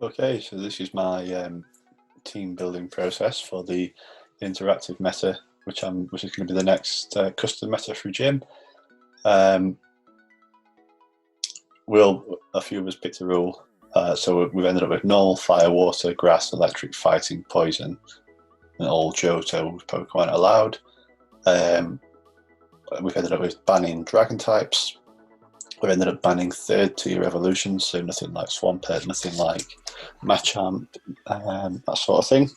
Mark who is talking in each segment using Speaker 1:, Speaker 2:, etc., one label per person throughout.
Speaker 1: Okay, so this is my team building process for the interactive meta, which is going to be the next custom meta for Gym. A few of us picked a rule, so we've ended up with null, fire, water, grass, electric, fighting, poison, and all Johto Pokemon allowed. We've ended up with banning dragon types. We've ended up banning third tier evolutions, so nothing like Swampert, nothing like Machamp, that sort of thing.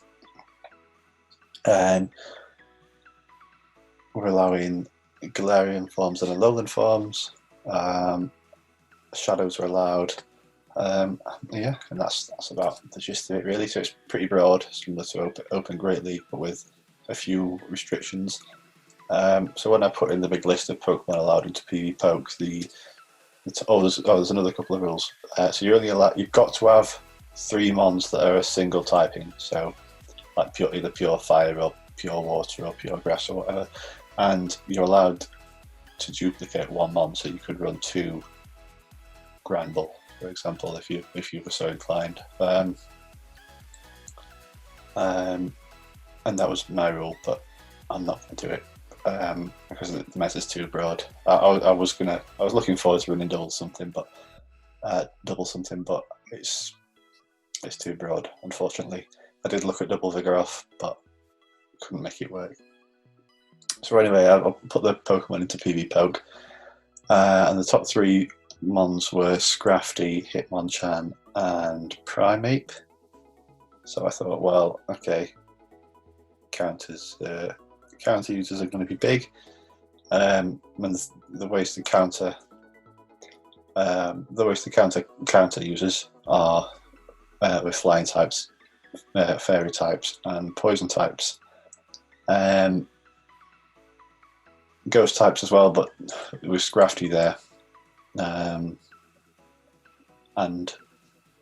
Speaker 1: We're allowing Galarian forms and Alolan forms. Shadows are allowed. Yeah, and that's about the gist of it, really. So it's pretty broad, similar to Open Great League, but with a few restrictions. So when I put in the big list of Pokemon allowed into PvP, there's another couple of rules. So you've got to have 3 mons that are a single typing, so like either pure fire or pure water or pure grass or whatever, and you're allowed to duplicate 1 mon, so you could run 2 Granbull, for example, if you were so inclined. And that was my rule, but I'm not going to do it. Because the meta's too broad. I was looking forward to running double something, but it's too broad, unfortunately. I did look at double Vigoroth, but couldn't make it work. So anyway, I'll put the Pokemon into PvPoke, and the top 3 mons were Scrafty, Hitmonchan, and Primeape. So I thought, well, okay, counter users are going to be big, and the ways to counter counter users are with flying types, fairy types, and poison types, ghost types as well, but with Scrafty there, and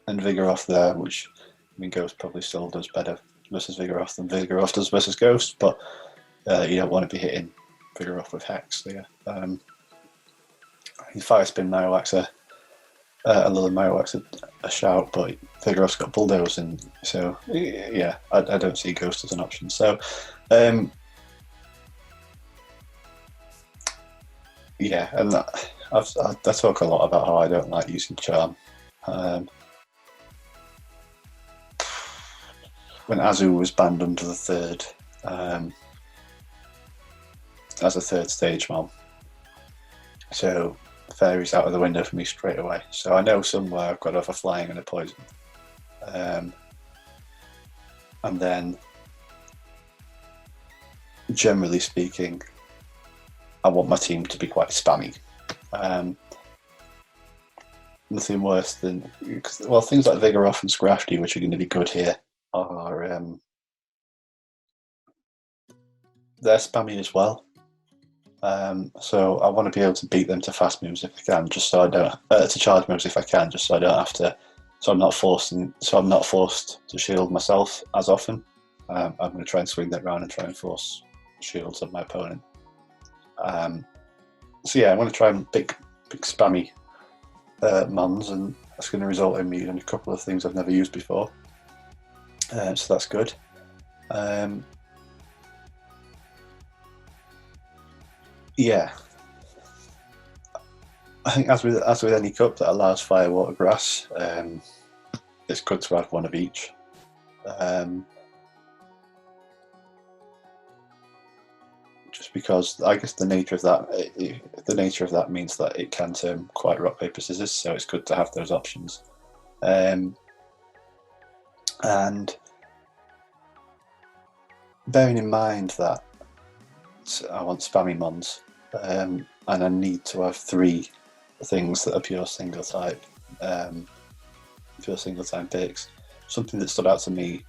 Speaker 1: Vigoroth there, which Ghost probably still does better versus Vigoroth than Vigoroth does versus Ghost, but you don't want to be hitting Vigoroth with Hex there. Fire Spin Marowak's a little Marowak's a shout, but Vigoroth's got Bulldoze, and so yeah, I don't see Ghost as an option. So yeah, and I talk a lot about how I don't like using Charm. When Azu was banned under the third, as a 3rd stage mon, so Fairy's out of the window for me straight away. So I know somewhere I've got to have a flying and a poison, and then generally speaking, I want my team to be quite spammy. Nothing worse than, well, things like Vigoroth and Scrafty, which are going to be good here, are they're spammy as well. So I want to be able to beat them to fast moves if I can, just so I don't to charge moves if I can, just so I don't have to. So I'm not forced to shield myself as often. I'm going to try and swing that round and try and force shields on my opponent. So yeah, I'm going to try and pick spammy mons, and that's going to result in me using a couple of things I've never used before. So that's good. Yeah, I think as with any cup that allows fire, water, grass, it's good to have one of each. Just because I guess the nature of that means that it can turn quite rock paper scissors, so it's good to have those options. And bearing in mind that I want spammy mons, and I need to have 3 things that are pure single type picks. Something that stood out to me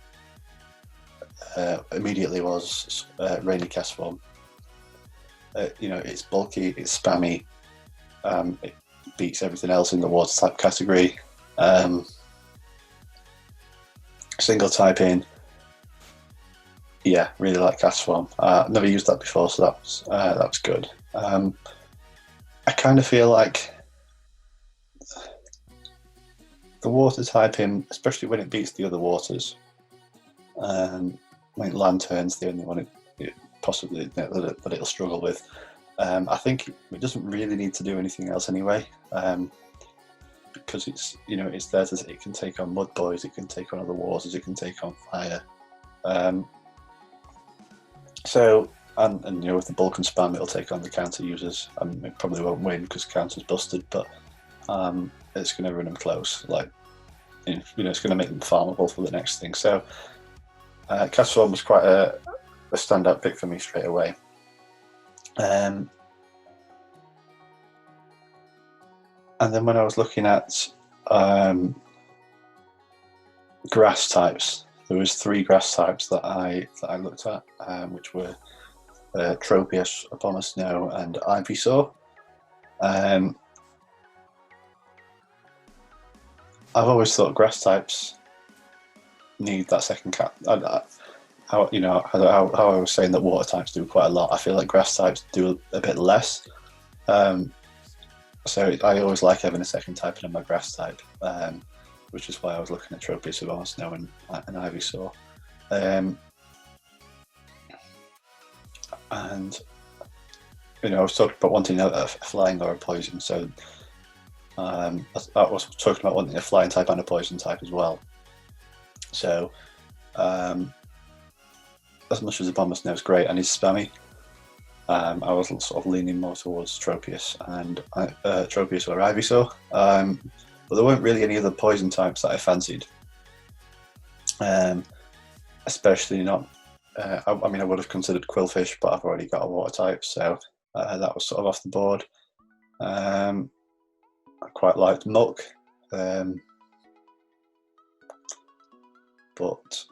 Speaker 1: immediately was Rainy Castform. It's bulky, it's spammy, it beats everything else in the water type category. Single typing, yeah, really like Castform. Never used that before, so that was good. I kind of feel like the water typing, especially when it beats the other waters, like Lantern's the only one it possibly that it'll struggle with. I think it doesn't really need to do anything else anyway, because it's it's there to, it can take on mud boys, it can take on other waters, it can take on fire. So and with the bulk and spam, it'll take on the counter users. It probably won't win because counter's busted, but it's going to run them close. Like it's going to make them farmable for the next thing. So Castle was quite a standout pick for me straight away. And then when I was looking at grass types, there was 3 grass types that I looked at, which were Tropius, Abomasnow, and Ivysaur. I've always thought grass types need that second cap. How I was saying that water types do quite a lot. I feel like grass types do a bit less. So I always like having a second type in my grass type, which is why I was looking at Tropius, Abomasnow, and Ivysaur. And I was talking about wanting a flying or a poison, so I was talking about wanting a flying type and a poison type as well. So as much as Abomasnow is great and he's spammy, I was sort of leaning more towards Tropius and Tropius or Ivysaur, but there weren't really any other poison types that I fancied, especially not. I would have considered Quillfish, but I've already got a water type, so that was sort of off the board. I quite liked Muck, but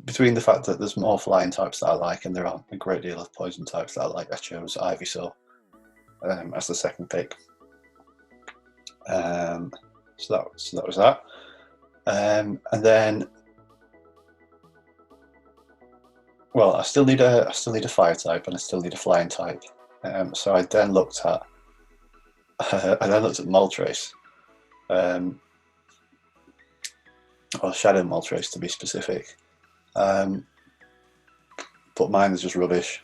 Speaker 1: between the fact that there's more flying types that I like and there are a great deal of poison types that I like, I chose Ivysaur as the second pick. So that was that. And then, well, I still need a fire type and I still need a flying type. So I then looked at Moltres, or Shadow Moltres to be specific. But mine is just rubbish.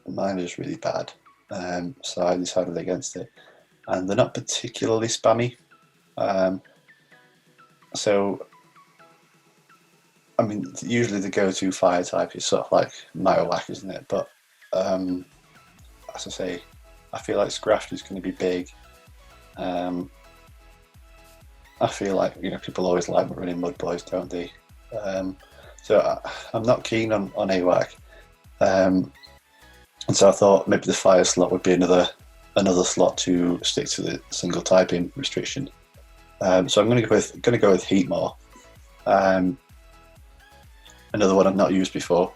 Speaker 1: Mine is really bad. So I decided against it. And they're not particularly spammy. Usually the go-to fire type is sort of like Marowak, isn't it? But as I say, I feel like Scraft is going to be big. I feel like people always like running mud boys, don't they? So I'm not keen on AWAC, and so I thought maybe the fire slot would be another slot to stick to the single typing restriction. So I'm going to go with Heatmore, another one I've not used before,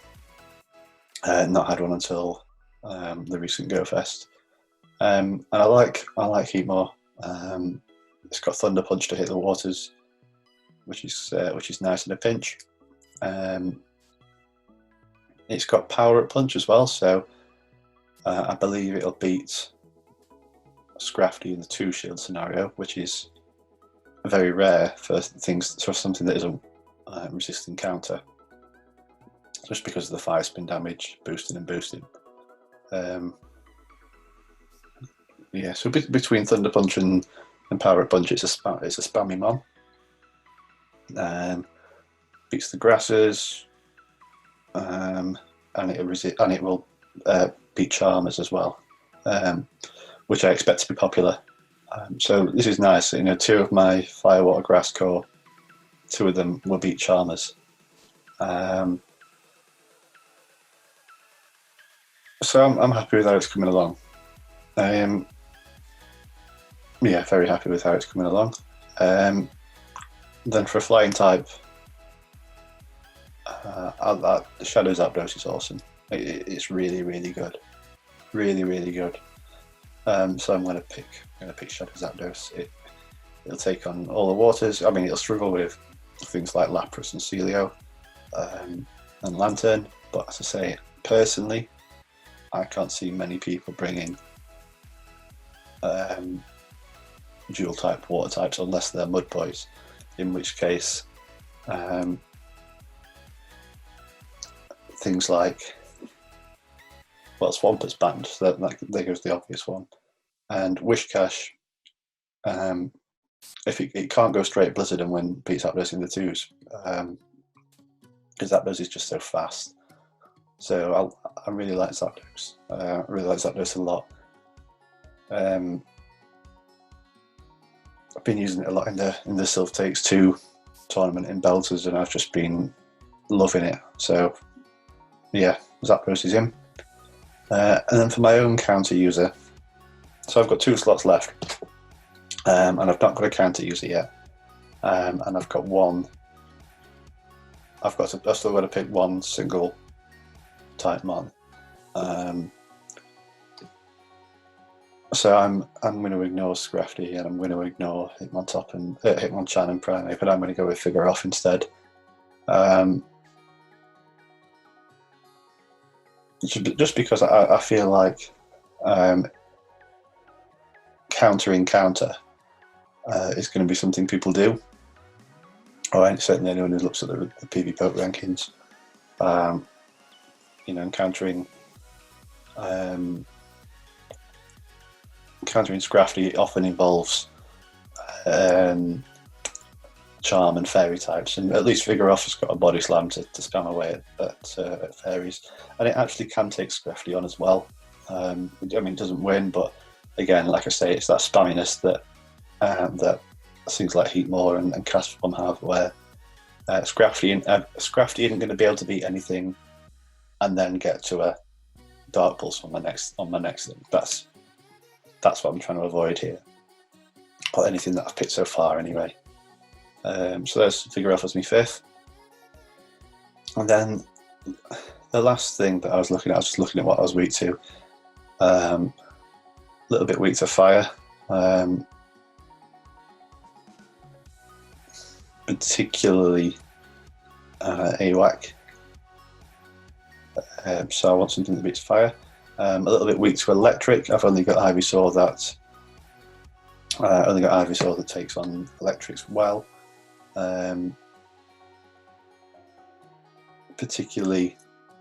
Speaker 1: not had one until the recent GoFest, and I like Heatmore. It's got Thunder Punch to hit the waters, which is nice in a pinch. It's got Power Up Punch as well, so I believe it'll beat Scrafty in the 2-shield scenario, which is very rare for something that isn't resisting counter, just because of the fire spin damage, boosting and boosting. So between Thunder Punch and Power Up Punch, it's a spammy mon. Beats the grasses, and it will beat Charmers as well, which I expect to be popular. So this is nice. 2 of my Fire, Water, Grass core, 2 of them will beat Charmers. So I'm happy with how it's coming along. Very happy with how it's coming along. Then for a flying type, the Shadow Zapdos is awesome. It's really, really good, really, really good. So I'm going to pick Shadow Zapdos. It'll take on all the waters. It'll struggle with things like Lapras and Celio and Lantern, but as I say, personally, I can't see many people bringing dual type water types unless they're mud boys, in which case things like, well, Swampert is banned, so there goes the obvious one. And Wishcash, if it can't go straight Blizzard and win beats Zapdos in the twos, because Zapdos is just so fast. So I really like Zapdos. I really like Zapdos a lot. I've been using it a lot in the Sylph Takes 2 tournament in Belters, and I've just been loving it. So yeah, Zapdos is in. And then for my own counter user, so I've got 2 slots left, and I've not got a counter user yet. And I've got one. I've still got to pick one single type mon. So I'm going to ignore Scrafty, and I'm going to ignore Hitmonchan and Primeape, but I'm going to go with Figure Off instead. Just because I feel like countering counter is going to be something people do. Or certainly anyone who looks at the PvP rankings, and countering Scrafty often involves Charm and Fairy types, and at least Figure Off has got a Body Slam to spam away at Fairies, and it actually can take Scrafty on as well. I mean, it doesn't win, but again, like I say, it's that spamminess that things like Heatmore and Cast Form have, where Scrafty isn't going to be able to beat anything and then get to a Dark Pulse on my next thing. That's what I'm trying to avoid here, or anything that I've picked so far anyway. So there's Figure Off as my 5th. And then the last thing that I was looking at, what I was weak to. A little bit weak to Fire. Particularly AWAC. So I want something that beats Fire. A little bit weak to Electric. I've only got Ivysaur that takes on Electrics well. Particularly,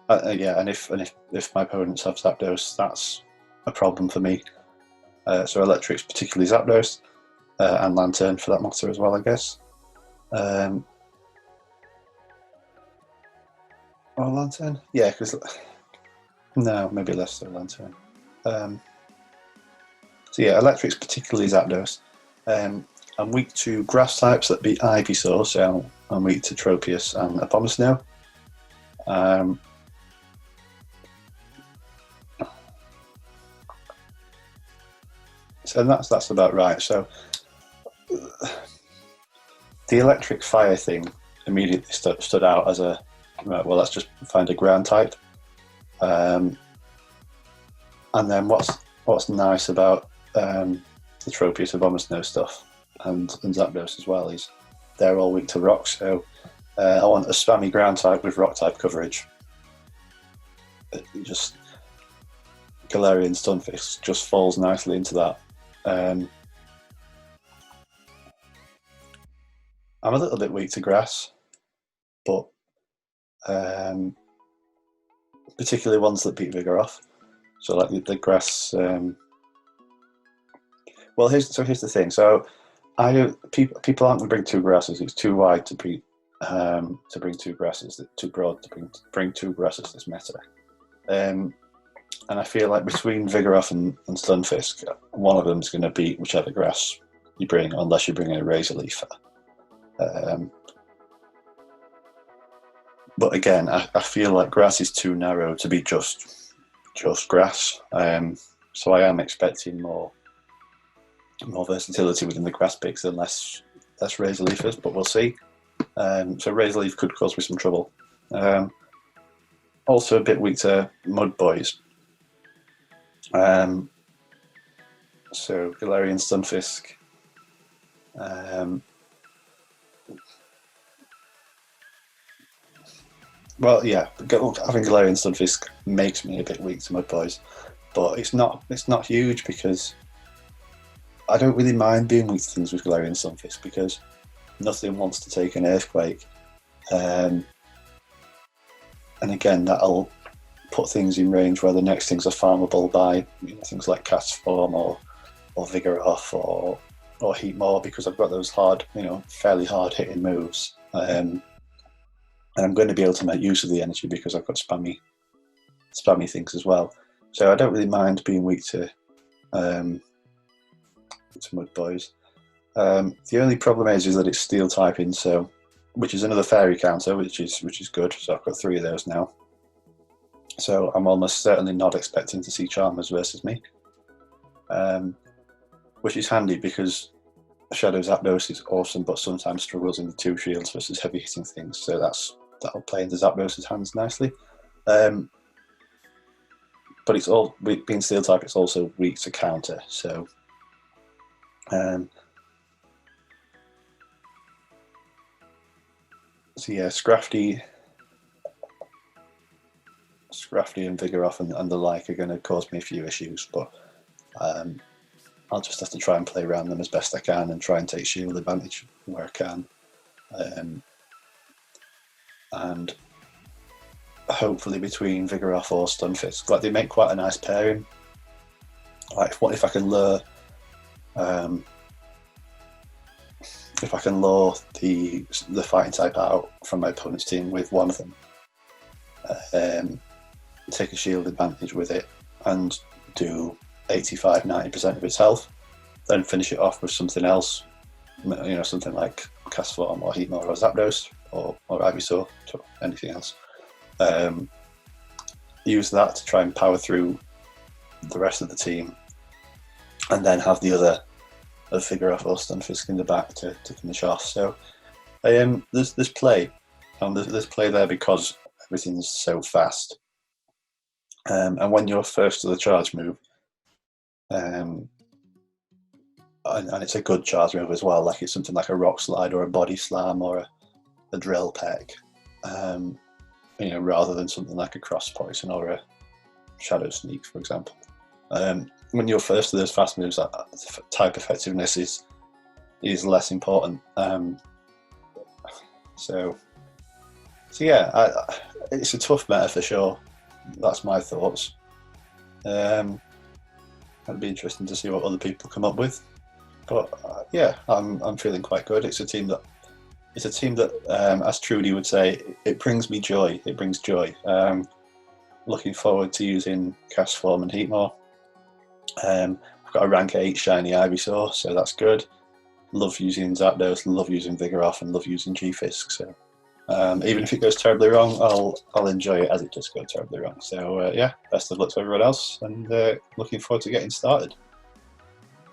Speaker 1: and if my opponents have Zapdos, that's a problem for me. So Electric's particularly Zapdos, and Lantern for that matter as well, I guess. Lantern? Yeah, because no, maybe less so Lantern. So yeah, Electric's particularly Zapdos. I'm weak to grass types that beat Ivysaur, so I'm weak to Tropius and Abomasnow. So that's about right. So the Electric Fire thing immediately stood out as a, right, well, let's just find a ground type. And then what's nice about the Tropius and Abomasnow stuff and Zapdos as well is they're all weak to rock, so I want a spammy ground type with rock type coverage. Just Galarian Stunfisk just falls nicely into that. I'm a little bit weak to grass, but particularly ones that beat Vigor off. So like the grass. Well, here's the thing. So people aren't going to bring 2 grasses. It's too wide to bring 2 grasses. Too broad to bring 2 grasses this meta. And I feel like between Vigoroth and Stunfisk, one of them is going to beat whichever grass you bring, unless you bring in a Razor Leaf. But again, I feel like grass is too narrow to be just grass. So I am expecting more versatility within the grass picks and less Razor Leafers, but we'll see. So Razor Leaf could cause me some trouble. Also a bit weak to Mud Boys. So Galarian Stunfisk. Well, yeah, having Galarian Stunfisk makes me a bit weak to Mud Boys, but it's not huge because I don't really mind being weak to things with Galarian Sunfisk because nothing wants to take an Earthquake. And again, that'll put things in range where the next things are farmable by things like Cast Form or Vigor Off or Heatmore, because I've got those hard, fairly hard hitting moves. And I'm going to be able to make use of the energy because I've got spammy things as well. So I don't really mind being weak to Mud Boys. The only problem is that it's steel typing, so which is another fairy counter, which is good. So I've got 3 of those now. So I'm almost certainly not expecting to see Charmers versus me, which is handy because Shadow Zapdos is awesome, but sometimes struggles in the 2 shields versus heavy hitting things. So that'll play into Zapdos' hands nicely. But it's all being steel type. It's also weak to counter. So yeah, Scrafty and Vigoroth and the like are going to cause me a few issues, but I'll just have to try and play around them as best I can and try and take shield advantage where I can. And hopefully between Vigoroth or Stunfisk, like they make quite a nice pairing. Like what if I can lure the fighting type out from my opponent's team with one of them, take a shield advantage with it and do 85-90% of its health, then finish it off with something else, something like Cast Form or Heatmore or Zapdos or Ivysaur or anything else. Use that to try and power through the rest of the team, and then have the other of Vigoroth or Stunfisk in the back to finish off. So there's play, and there's play there because everything's so fast. And when you're first to the charge move, and it's a good charge move as well, like it's something like a Rock Slide or a Body Slam or a Drill Peck, rather than something like a Cross Poison or a Shadow Sneak, for example. When you're first to those fast moves, that type effectiveness is less important. So yeah, it's a tough meta for sure. That's my thoughts. It'd be interesting to see what other people come up with. But yeah, I'm feeling quite good. It's a team that, as Trudy would say, it brings me joy. It brings joy. Looking forward to using Cast Form and Heatmore. I've got a rank 8 shiny Ivysaur, so that's good. Love using Zapdos, love using Vigoroth, and love using G-Fisk. So even if it goes terribly wrong, I'll enjoy it as it does go terribly wrong. So yeah, best of luck to everyone else, and looking forward to getting started.